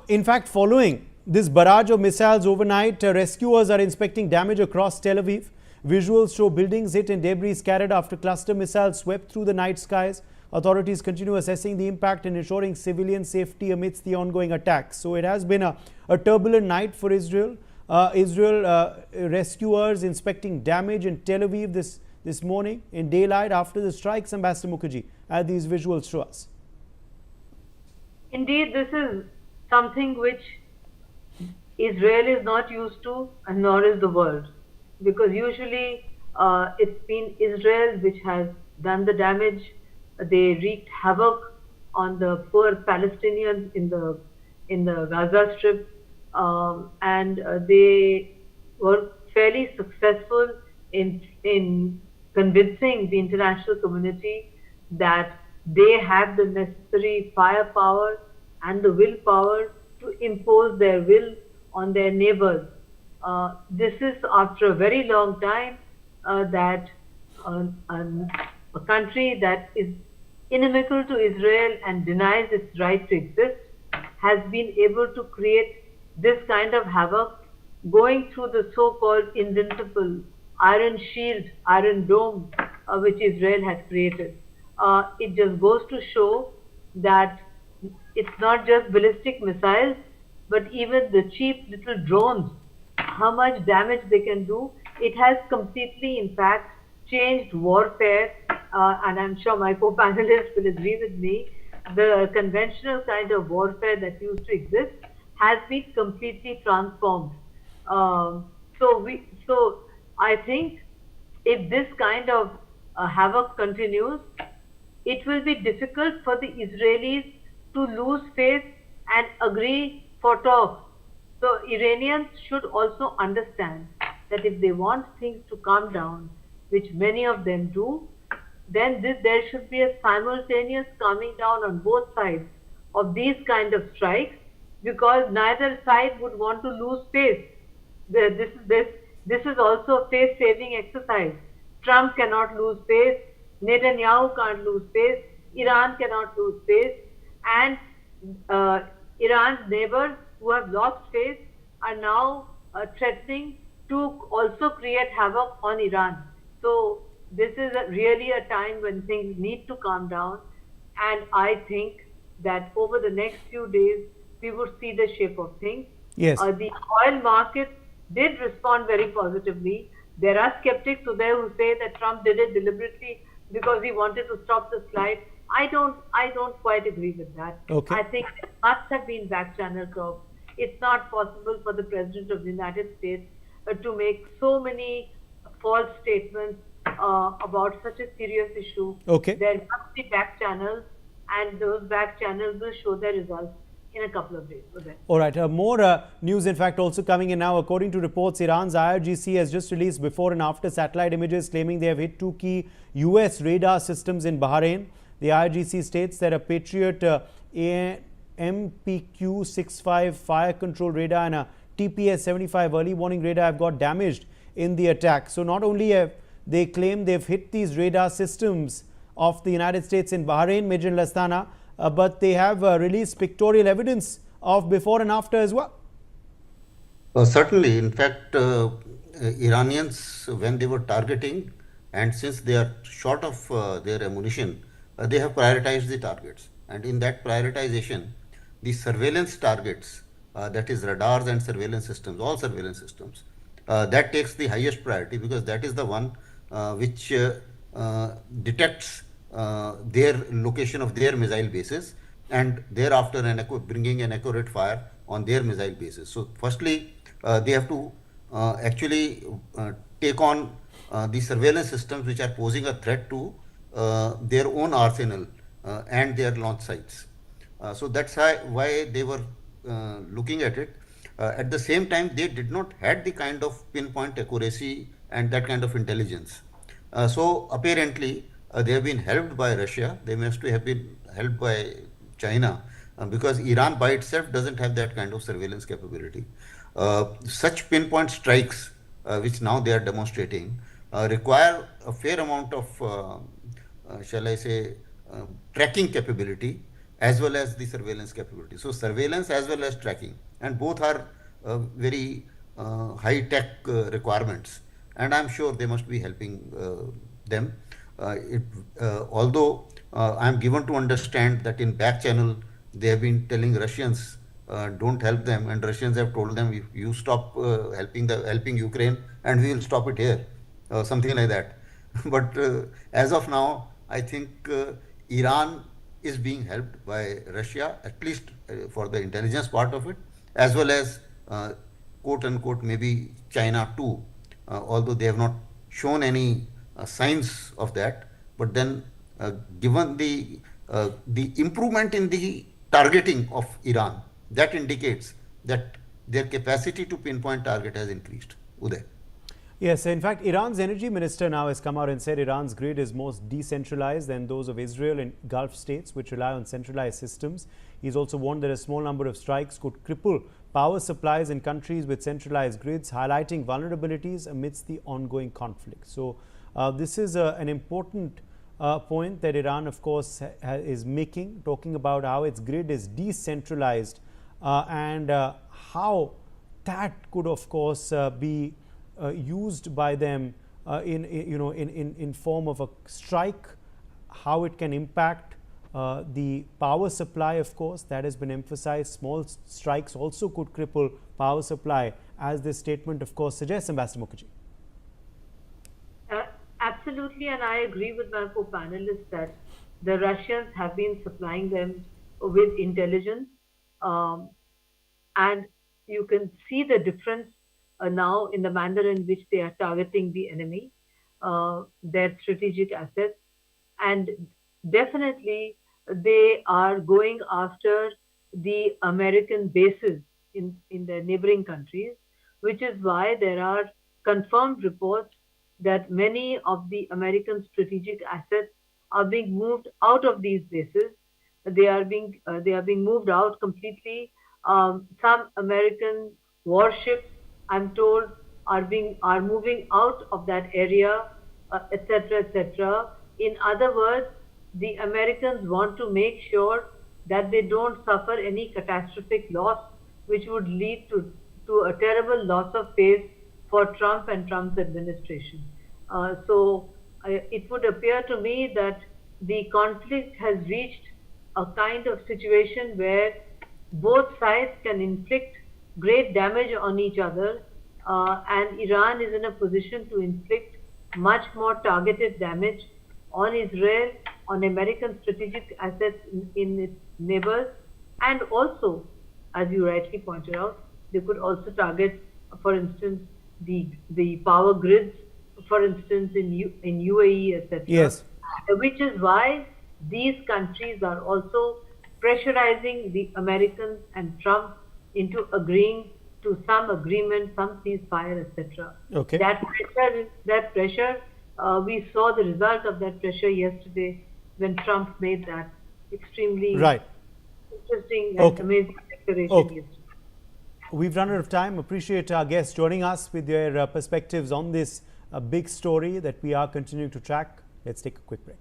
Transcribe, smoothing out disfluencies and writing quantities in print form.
In fact, following this barrage of missiles overnight, rescuers are inspecting damage across Tel Aviv. Visuals show buildings hit and debris scattered after cluster missiles swept through the night skies. Authorities continue assessing the impact and ensuring civilian safety amidst the ongoing attacks. So it has been a turbulent night for Israel. Rescuers inspecting damage in Tel Aviv this morning in daylight after the strikes. Ambassador Mukherjee, as these visuals show us. Indeed, this is something which Israel is not used to, and nor is the world, because usually it's been Israel which has done the damage. They wreaked havoc on the poor Palestinians in the Gaza Strip, and they were fairly successful in convincing the international community that they have the necessary firepower and the willpower to impose their will on their neighbors. This is after a very long time that a country that is inimical to Israel and denies its right to exist has been able to create this kind of havoc, going through the so-called invincible iron shield, iron dome, which Israel has created. It just goes to show that it's not just ballistic missiles, but even the cheap little drones, how much damage they can do. It has completely, in fact, changed warfare, and I'm sure my co-panelists will agree with me. The conventional kind of warfare that used to exist has been completely transformed. So I think if this kind of havoc continues, it will be difficult for the Israelis to lose faith and agree for talks. So Iranians should also understand that if they want things to calm down, which many of them do, then there should be a simultaneous calming down on both sides of these kind of strikes, because neither side would want to lose face. This is also a face-saving exercise. Trump cannot lose face, Netanyahu can't lose face, Iran cannot lose face, and Iran's neighbors who have lost face are now threatening to also create havoc on Iran. So this is really a time when things need to calm down, and I think that over the next few days we would see the shape of things. Yes. The oil markets did respond very positively. There are skeptics there who say that Trump did it deliberately because he wanted to stop the slide. I don't quite agree with that. Okay. I think there must have been back channel talks. It's not possible for the President of the United States to make so many false statements about such a serious issue. Okay. There must be back channels, and those back channels will show their results in a couple of days. All right. More news, in fact, also coming in now. According to reports, Iran's IRGC has just released before and after satellite images claiming they have hit two key US radar systems in Bahrain. The IRGC states that a Patriot MPQ-65 fire control radar and a TPS-75 early warning radar have got damaged in the attack. So not only have they claim they've hit these radar systems of the United States in Bahrain, Major Lastana, but they have released pictorial evidence of before and after as well. Certainly. In fact, Iranians, when they were targeting, and since they are short of their ammunition, they have prioritized the targets. And in that prioritization, the surveillance targets, that is radars and surveillance systems, all surveillance systems, that takes the highest priority, because that is the one which detects their location of their missile bases, and thereafter bringing an accurate fire on their missile bases. So firstly, they have to actually take on the surveillance systems which are posing a threat to their own arsenal and their launch sites. So that's why they were looking at it. At the same time, they did not had the kind of pinpoint accuracy and that kind of intelligence. So apparently, they have been helped by Russia. They must have been helped by China, because Iran by itself doesn't have that kind of surveillance capability. Such pinpoint strikes, which now they are demonstrating, require a fair amount of, shall I say, tracking capability as well as the surveillance capability. So surveillance as well as tracking, and both are very high tech requirements, and I'm sure they must be helping them. Although I am given to understand that in back channel they have been telling Russians don't help them, and Russians have told them, if you stop helping Ukraine, and we will stop it here, something like that. But as of now, I think Iran is being helped by Russia, at least for the intelligence part of it, as well as quote unquote maybe China too, although they have not shown any signs of that. But then, given the improvement in the targeting of Iran, that indicates that their capacity to pinpoint target has increased. Uday. Yes, in fact, Iran's energy minister now has come out and said Iran's grid is more decentralized than those of Israel and Gulf states, which rely on centralized systems. He's also warned that a small number of strikes could cripple power supplies in countries with centralized grids, highlighting vulnerabilities amidst the ongoing conflict. So this is an important point that Iran, of course, is making, talking about how its grid is decentralized and how that could, of course, be used by them in form of a strike, how it can impact the power supply. Of course, that has been emphasized. Small strikes also could cripple power supply, as this statement, of course, suggests, Ambassador Mukherjee. Absolutely, and I agree with my co-panelists that the Russians have been supplying them with intelligence, and you can see the difference now in the manner in which they are targeting the enemy, their strategic assets, and definitely they are going after the American bases in the neighboring countries, which is why there are confirmed reports that many of the American strategic assets are being moved out of these bases. They are being moved out completely. Some American warships, I'm told, are moving out of that area, etc., etc. In other words, the Americans want to make sure that they don't suffer any catastrophic loss, which would lead to a terrible loss of face for Trump and Trump's administration. So it would appear to me that the conflict has reached a kind of situation where both sides can inflict great damage on each other, and Iran is in a position to inflict much more targeted damage on Israel, on American strategic assets in its neighbors, and also, as you rightly pointed out, they could also target, for instance, the power grids, for instance, in UAE, etc. Yes. Which is why these countries are also pressurizing the Americans and Trump into agreeing to some agreement, some ceasefire, etc. Okay. That pressure, we saw the result of that pressure yesterday when Trump made that extremely interesting and amazing declaration yesterday. We've run out of time. Appreciate our guests joining us with their perspectives on this big story that we are continuing to track. Let's take a quick break.